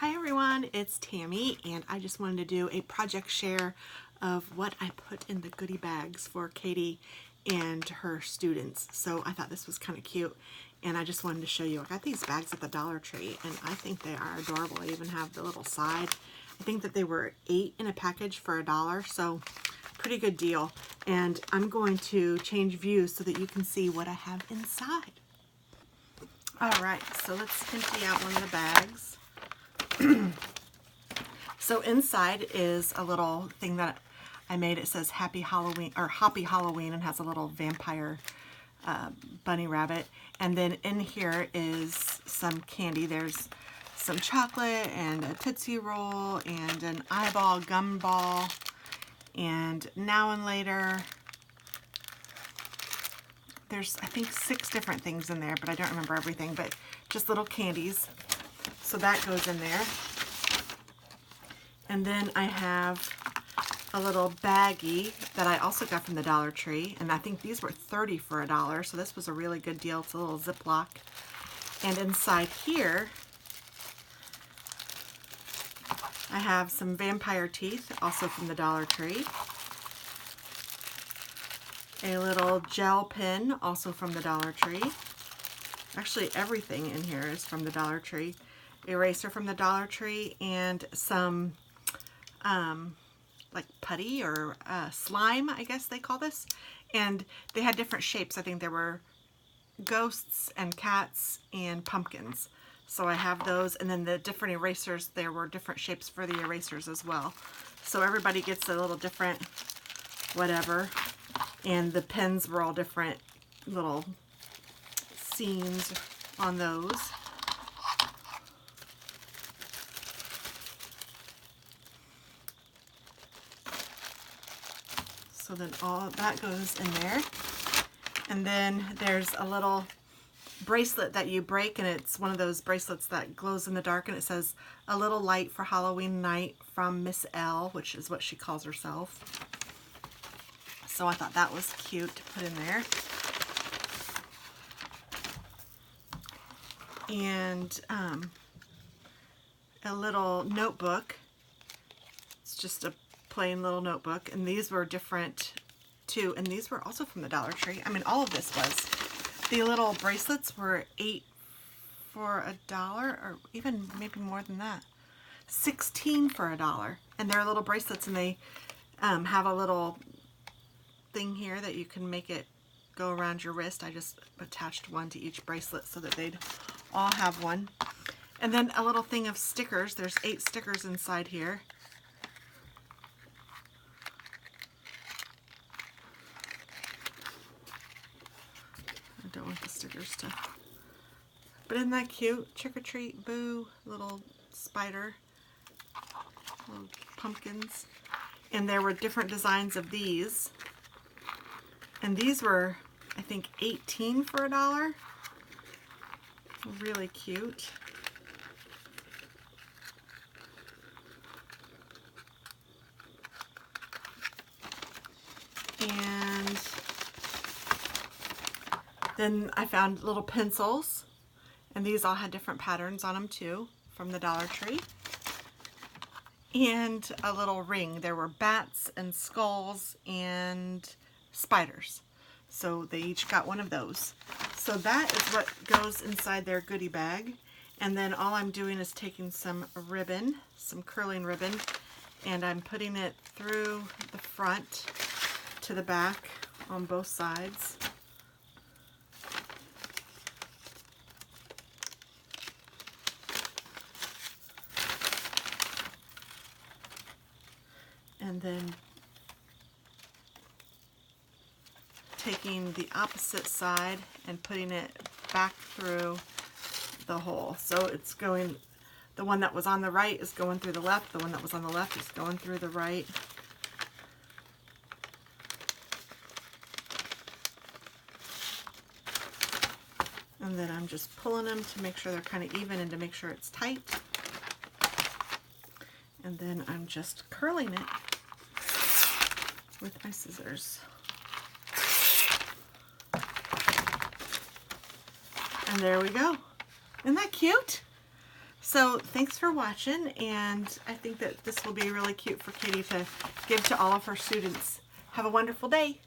Hi everyone, it's Tammy, and I just wanted to do a project share of what I put in the goodie bags for Katie and her students. So I thought this was kind of cute, and I just wanted to show you. I got these bags at the Dollar Tree, and I think they are adorable. I even have the little side. I think that they were 8 in a package for $1, so pretty good deal. And I'm going to change views so that you can see what I have inside. Alright, so let's empty out one of the bags. So inside is a little thing that I made. It says Happy Halloween, or Hoppy Halloween, and has a little vampire bunny rabbit. And then in here is some candy. There's some chocolate and a Tootsie Roll and an eyeball gum ball and Now and Later. There's, I think, 6 different things in there, but I don't remember everything, but just little candies. So that goes in there. And then I have a little baggie that I also got from the Dollar Tree, and I think these were 30 for $1, so this was a really good deal. It's a little Ziploc. And inside here, I have some vampire teeth, also from the Dollar Tree. A little gel pen, also from the Dollar Tree. Actually, everything in here is from the Dollar Tree. Eraser from the Dollar Tree, and some like putty or slime, I guess they call this. And they had different shapes. I think there were ghosts and cats and pumpkins. So I have those, and then the different erasers, there were different shapes for the erasers as well. So everybody gets a little different whatever. And the pens were all different little scenes on those. So then all that goes in there. And then there's a little bracelet that you break, and it's one of those bracelets that glows in the dark, and it says "A Little Light for Halloween Night" from Miss L, which is what she calls herself. So I thought that was cute to put in there. And a little notebook. It's just a plain little notebook, and these were different too, and these were also from the Dollar Tree. I mean, all of this was. The little bracelets were 8 for $1, or even maybe more than that. 16 for $1, and they're little bracelets, and they have a little thing here that you can make it go around your wrist. I just attached one to each bracelet so that they'd all have one. And then a little thing of stickers. There's 8 stickers inside here. I don't want the stickers to... But isn't that cute? Trick or treat, boo, little spider, little pumpkins. And there were different designs of these. And these were, I think, 18 for $1. Really cute. And then I found little pencils, and these all had different patterns on them too, from the Dollar Tree. And a little ring. There were bats and skulls and spiders. So they each got one of those. So that is what goes inside their goodie bag. And then all I'm doing is taking some ribbon, some curling ribbon, and I'm putting it through the front to the back on both sides. And then taking the opposite side and putting it back through the hole. So it's going, the one that was on the right is going through the left, the one that was on the left is going through the right. And then I'm just pulling them to make sure they're kind of even and to make sure it's tight. And then I'm just curling it with my scissors. And there we go. Isn't that cute? So thanks for watching, and I think that this will be really cute for Katie to give to all of her students. Have a wonderful day.